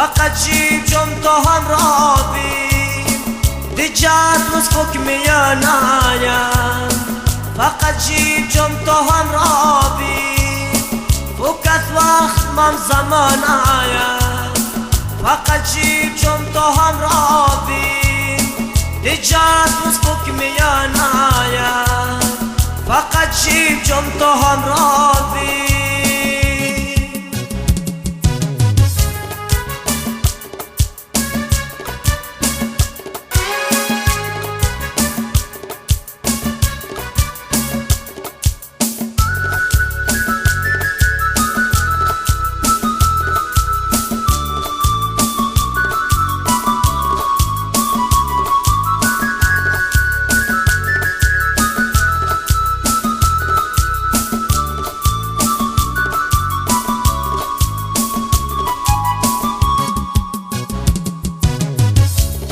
فقط جیب جم تو همراهیم دیگر روز حکم یا نایم فقط جیب جم تو همراهیم فقط وقت من زمان آیم فقط جیب جم تو همراهیم دیگر روز حکم یا نایم فقط جیب جم تو همراهیم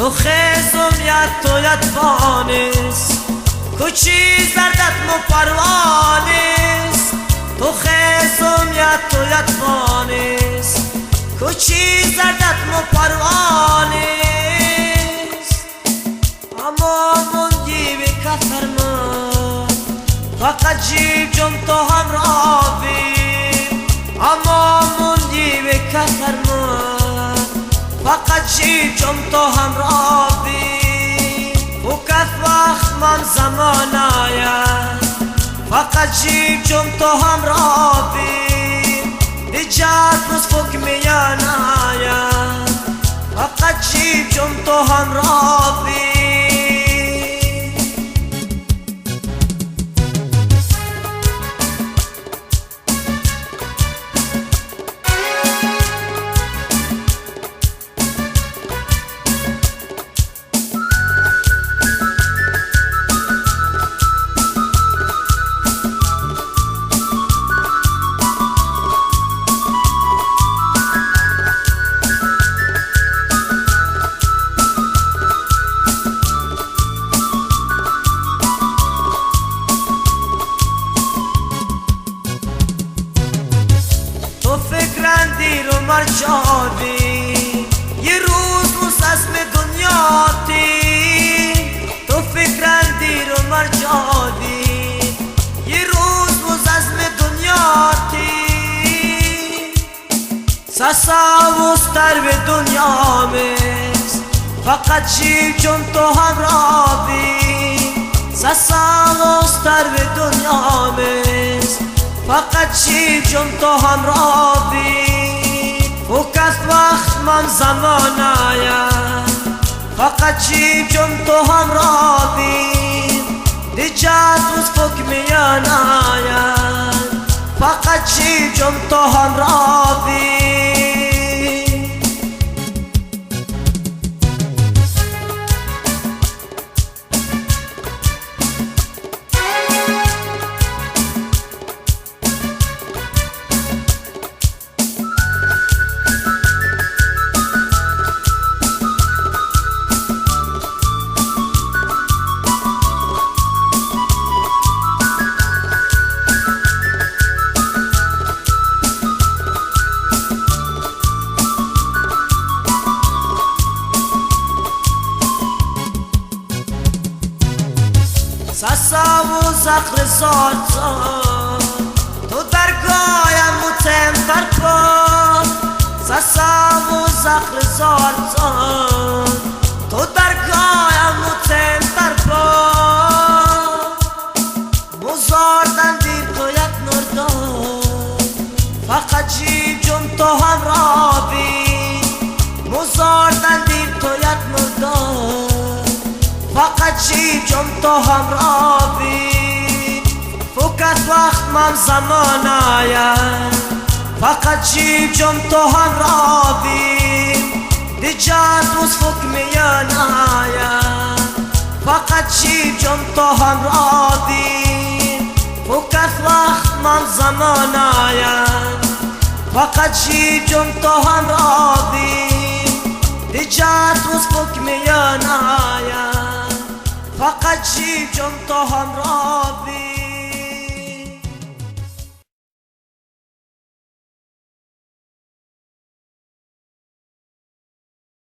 تو خیزم یاد تو یاد بانست کوچی زردت مو پروانست تو خیزم یاد تو یاد بانست کوچی زردت مو پروانست اما موندی به کفر من فقط جیب جم تو همراهیم اما موندی به کفر من فقط جیب جم تو همراهیم فقط وقت من زمان آیم فقط جیب جم تو همراهیم دیگر روز حکم یا نایم فقط جیب جم تو همراهیم فکرندی رو مرجادی یه روز اسم دنیاتی تو فکرندی رو مرجادی یه روز اسم دنیاتی سساوستر به دنیا میست فقط جیب جم تو همراهیم سساوستر به دنیا میست فقط جیب جم تو همراهیم فقط وقت من زمان آیم فقط جیب جم تو همراهیم دیگر روز حکم یا نایم فقط جیب جم تو همراهیم سسا و زخر زارتان تو درگایم متمتر کن سسا و زخر زارتان تو درگایم متمتر کن مزاردن دیر تو یک نردان فقط جیب جم تو همراهیم مزاردن دیر تو یک نردان فقط جیب جم تو همراهیم فقط وقت من زمان آیم فقط جیب جم تو همراهیم دیگر روز حکم یا نایم فقط جیب جم تو همراهیم فقط وقت من زمان آیم فقط جیب جم تو همراهیم دیگر روز حکم یا نایم فقط جیب جم تو همراهیم